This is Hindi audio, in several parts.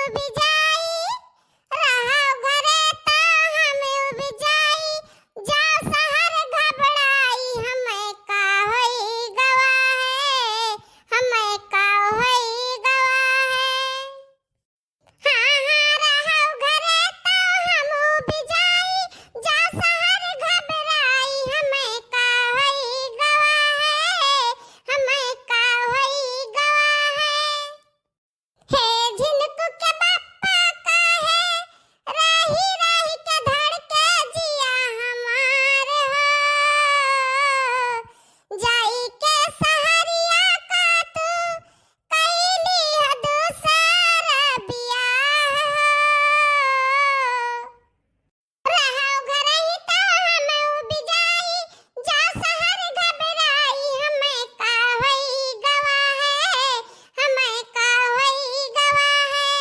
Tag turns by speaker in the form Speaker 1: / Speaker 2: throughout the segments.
Speaker 1: उब जाई, रहो घरे तो हम उब जाई, जाओ शहर घबराई, हमें का होई गवा है, हमें का होई गवा है। हाँ हाँ रहो घरे तो हम उब जाई, जाओ शहर घबराई, हमें का होई गवा है, हमें का होई गवा है। हे झिनकू के बापा का है, रही रही के धड़के जिया हमार हो, जाई के सहरिया का तू कैली है दूसरा बियाह हो। रहो घरे ही तो हम उब जाई, जाओ शहर घबराई, हमें का होई गवा है, हमें का होई गवा है।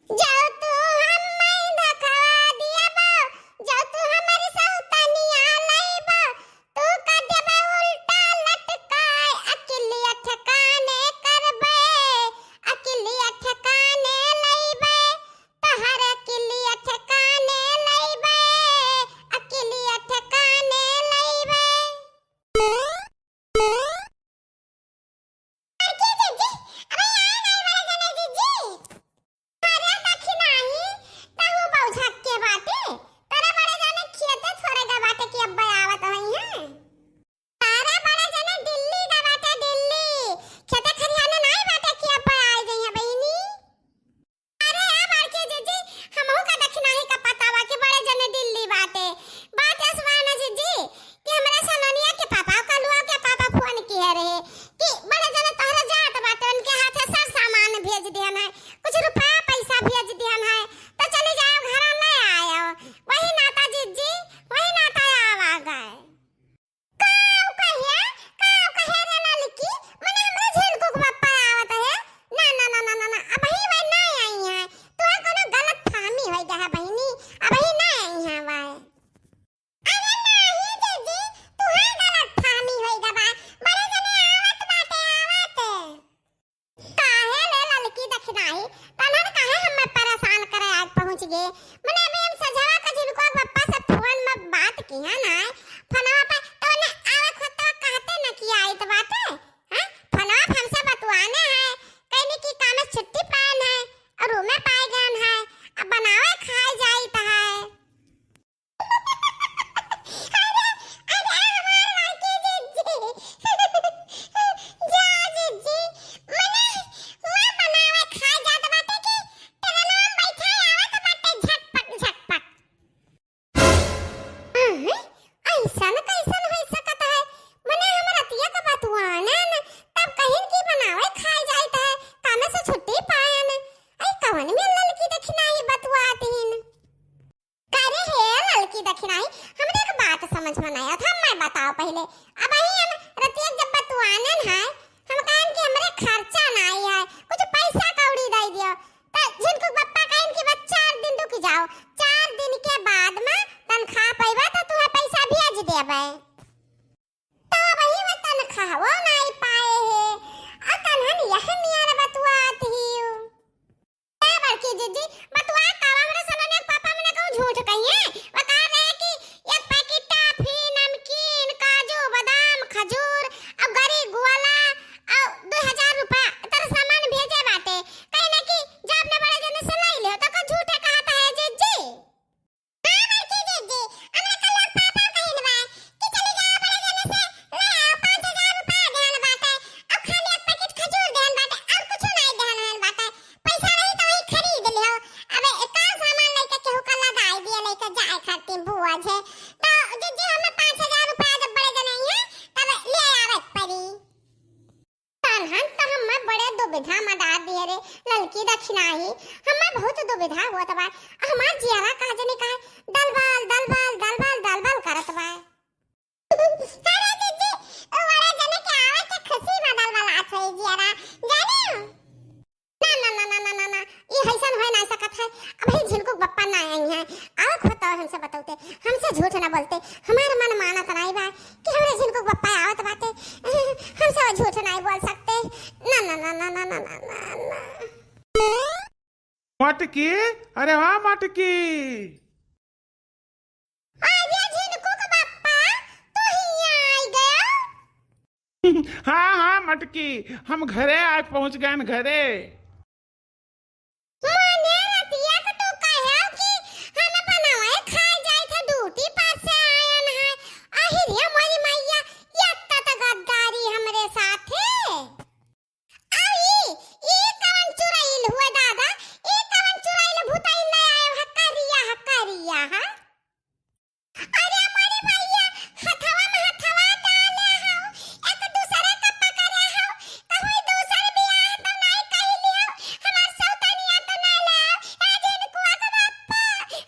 Speaker 1: जाओ तू हमें धखवा दिया बा, जाओ तू हमारी सौतनिया लईबा, तू का देबे उल्टा लटकाए, अकिलिया ठिकाने करबे, अकिलिया ठिकाने लईबे, तोहर अकिलिया ठिकाने लईबे, अकिलिया ठिकाने लईबे। जीजी, अरे यहाँ नहीं बड़े जने जीजी। अरे दखिनाही तहु बौझक के बाटे, तारा बड़े जाने खेते थोड़े गा बाटे कि अब्बा आवत हई हैं। तारा बड़े जाने दिल्ली गा बाटे, दिल्ली खेते खरियाने नहीं बाटे कि अब्बा आए जई हैं बहिनी। अरे बड़के जीजी, हमहु का दखिनाही का पता बा कि बड़े जाने दिल्ली बाटे। बात असवाना जीजी कि हमरा सलोनिया के पापा कलुआ के पापा फोन किए रहे कि बड़े जाने तोहरा जात बाटे, उनके हाथे सब सामान भेज दिहन है, कुछ रुपया पैसा भेज दिहन है, तो चले जाओ घर नहीं आयो। वही नाता जीजी, वही नाता आवा गए। काऊ कहे रे लड़की, मने हमरे झिनकू के पप्पा आवत है। ना ना ना ना ना ना, अब ही वही नहीं आई है, तोहर कोनो गलत फहमी होई जा है बहिनी, अब ही नहीं आई है वही। अरे नहीं जीजी, तुहे गलत फहमी होई गा बा, बड़े जने आवत बाटे आवत। काहे ले लड़की दखिनाही, तनहर काहे हमें परेशान करे आज पहुंच गए। मने अभी हम सजवा का झिनकू के पप्पा से फोन में बात किया ना, फोनवा पे तो ने आवे खतवा कहते न कि आई तो बात है। हैं फोनवा हमसे बतवाने है, कहनी कि काम में छुट्टी पान है और रूम में पाए गन है, अब बनावे खाए जाई त है। अरे हमार लड़की जीजी जा जीजी, मने हुआ बनावे खाए जात बाटे कि तेरे नाम बैठे आवत बाटे झटपट झटपट। ऐसन कैसन होई सकत है, मने हमर अतिया का बतवाना न तब कहिन की बनावे खाए जाइत है, कामे से छुट्टी पायन। आई कवन में लड़की दखिनाई बतवातीन। करे हे लड़की दखिनाई, हमरे एक बात समझ में नहीं आता, मैं बताओ पहले। अब ही हम रतिया जब बतवानन है, हम कहन कि हमरे खर्चा नहीं है, कुछ पैसा कौड़ी दे दियो, त झिनकू पप्पा कहन कि बस 4 दिन रुक जाओ, 4 दिन के बाद में तनखा पैबा तो तुम्हें पैसा भेज देबे। तो वही में तनखा वो नहीं पाए है, और तनहन यह नियर बतवात हियो। क्या बड़की जीजी बतवा कावा, हमरा सलोनिया के पापा मने कहूं झूठ कहिए, बता रहे कि एक पैकेट टॉफी, नमकीन, काजू बादाम, खजूर और गरी गोला और 2000 रुपया तर सामान भेजे बाटे, कहीं ना कि जब ने बड़े जने से लई ले तो का झूठे कहता है जीजी। हां बड़की जीजी, हमरा कल पापा कहिन बा कि चली जा बड़े जने से ले आओ 5000 रुपया देन बाटे, अब खाली एक पैकेट खजूर देन बाटे और कुछ नहीं देन बाटे, पैसा रही तो वही खरीद लियो। अबे का सामान लेके केहू का लगाई दिए लेके जाए खातिर बुआ छे, तो जीजी हमें 5000 रुपया जब बड़े जने आई है तब ले आवत पड़ी। तनहन तो हमें बड़े दुविधा में डाल दिए रे लड़की दखिनाही, हमें बहुत दुविधा हुआ तबा, हमार जियारा कहा जने कहा दलबल दलबल दलबल दलबल करत बा। अरे जीजी ओ बड़े जने के आवे के खुशी में दलबल आत होई जियारा जाने। ना ना ना ना ना ना, ये ऐसन होय ना सकत है, अब ही झिनकू पप्पा ना आई हैं, आवे खोता हमसे बताओते, हमसे झूठ ना बोलते, हमार मन मानत नहीं बा कि हमरे झिनकू पप्पा आवत बाटे, हमसे झूठ नहीं बोल सकते। ना ना ना ना ना ना ना ना।
Speaker 2: मटकी, अरे वाह मटकी।
Speaker 1: अरे झिनकुक बाप्पा, तू हिया आई गया?
Speaker 2: हाँ हाँ मटकी, हम घरे आज पहुंच गए न घरे।
Speaker 1: मने रतिया के तू कहौ कि हमें बनावे खाए जाए थे ड्यूटी पर से आयन है। अहिरिया मोरी मैया, यत्ता त गद्दारी हमरे साथे। आई ई कवन चुराइल हुआ दादा, ई कवन चुराइल भूताइल ले आयो हक्कारिया हा। अरे मोरी मैया, हथवा में हथवा डाले हौ, एक दूसरे का पकड़े हौ, कहीं दूसरे बियाह तो नहीं कइलियो, हमार सौतनिया तो ना ले आओ। ए जिनकुआ के बाप्पा,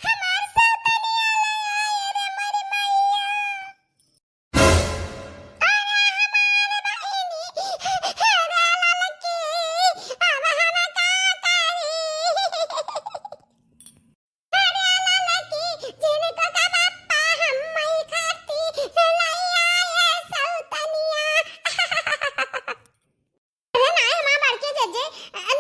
Speaker 1: हमार सौतनिया ले आए रे मोरी मैया। अरे हमार बहिनी, हेरा ललकी, अब हम का करी? अरे ललकी, जिनको का बाप्पा हम मई खाती लई आए सौतनिया। अरे ना हमार बड़के जीजी,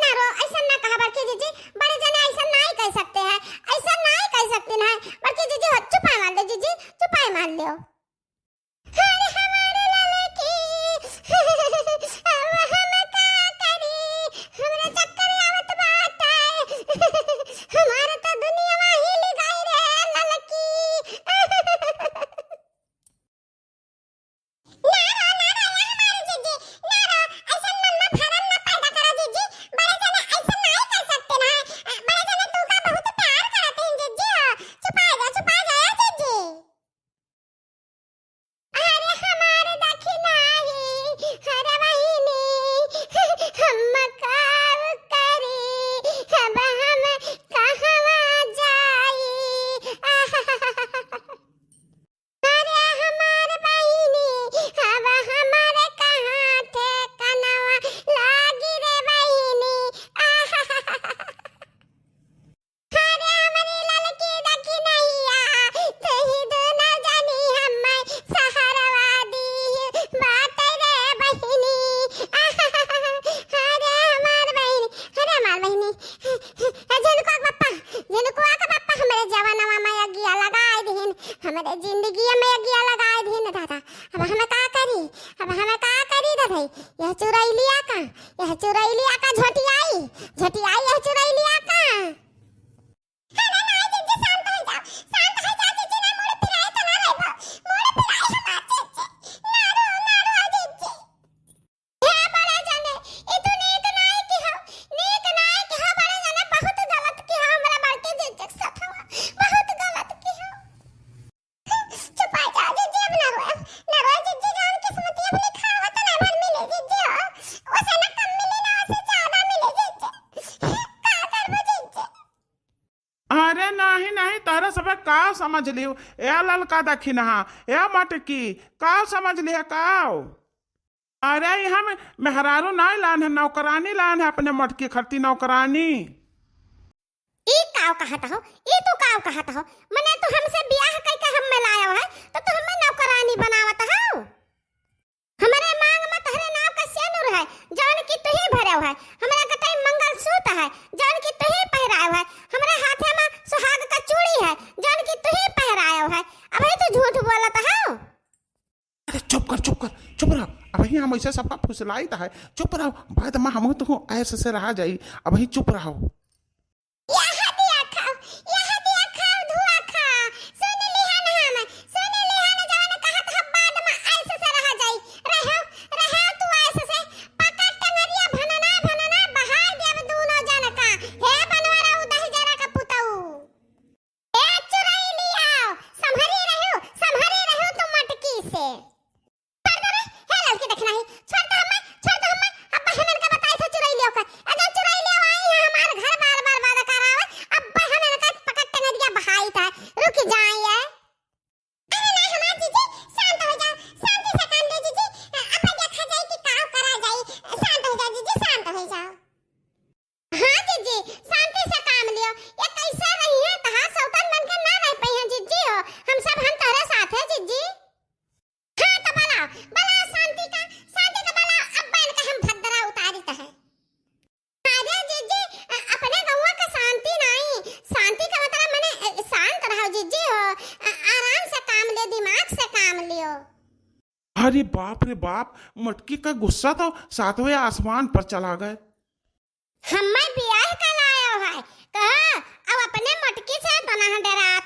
Speaker 1: ना रो, ऐसा ना कहा बड़के जीजी, बड़े जने ऐसा नहीं कह सकते हैं, ऐसा नहीं कह सकते ना। बड़के जीजी हो, चुपाई मान लो जीजी, चुपाई मान लो। अरे हमारे ललकी, अब हम का करी? हमरा चक्कर आवत बाटे, हमारा तो दुनिया हिल गई रे ललकी। ना रो हमारे जीजी, ना रो, ऐसा नन्ना फरन ना पैदा करो जीजी, बड़े जने ऐसा नहीं कर सकते ना। बड़े जने तू का बहुत प्यार करते हैं जीजी, छुपा गया जीजी। अरे हमारे दखिनाही, हरे बहिनी, हम काव करी, अब हम कहवा जाई? अरे हमार बहिनी, अब हमारे कहाँ ठेकानवा लागी रे बहिनी। अरे हमारी ललकी देखी नैया, तही दोनों जानी हमें सहारवा दी बात रे बहिनी। अरे हमार बहिनी, झिनकुआ के बाप्पा हमारे जवानवा में अगिया लगाए दीन, हमारे जिंदगी में अगिया लगाए दीन दादा। अब हमें का करी, अब हमें का करी दादा? यह चुरैलिया का झटियाई यह चुरैलिया का। अरे नहीं जीजी, शांत हो जाओ जीजी, ना मुड़ फिराए तो ना रहबो, मुड़ फिराए हमार जीजी, ना रो जीजी। हे बड़े जने, ई तू नीक नाई की हो, बड़े जने, बहुत गलत की हो, हमरा बड़के जीजी के साथवा बहुत गलत की हो। चुप आ जाओ जीजी, अब ना रो जीजी, जान किस्मती अपनी खावत ना भर मिले जीजी हो, ओसे ना कम मिले ना ओसे ज्यादा मिले जीजी, का करबो जीजी?
Speaker 2: अरे नहीं नहीं, तारा सब का समझ लियो, ए ललका दखिन हा, ए मटकी, का समझ लिया काव? अरे यहाँ में मेहरारू नहीं लान है, नौकरानी लान है, अपने मटकी खरती नौकरानी।
Speaker 1: ई काव कहता हो, ई तू काव कहता हो, मने तू हमसे ब्याह कई के हम में लाया है, तो तू हमें नौकरानी बनावत हो। हमारे मांग में तहरे नाम का सेनुर है, जान की तू ही भरे है, हमरा कतई मंगलसूत्र है, जान की तू ही पहरायो है, हमारे हाथे में सुहाग का चूड़ी है, जान की तू ही पहरायो है। अब तू झूठ बोलत हो।
Speaker 2: अरे चुप रहो, अब ही हम ऐसे सबका फुसलाई है, चुप रहो, बाद में हम तो ऐसे से रहा जाई, अब ही चुप रहो।
Speaker 1: यह दिया खाओ धुआ खा, सुन लिहन जवान कहत ह बाद में ऐसे से रह जाई, रहो तू ऐसे से, पकड़ टंगरिया भनना बहा देव दोनों जन का। हे बनवारा उदही जरा का पुतऊ, ए चुराई लिया, संभरी रहो तुम मटकी से। छोड़ दे रे, हे लड़की देखना ही, छोड़ दो हमें, अब हमन का बताई तो चुराई लियो का, अगर चुराई लियो आई है हमार घर
Speaker 2: अरे बाप रे बाप, मटकी का गुस्सा तो सातवें आसमान पर चला गए।
Speaker 1: हमें ब्याह का लाया है कहा अब अपने मटकी से तना डरा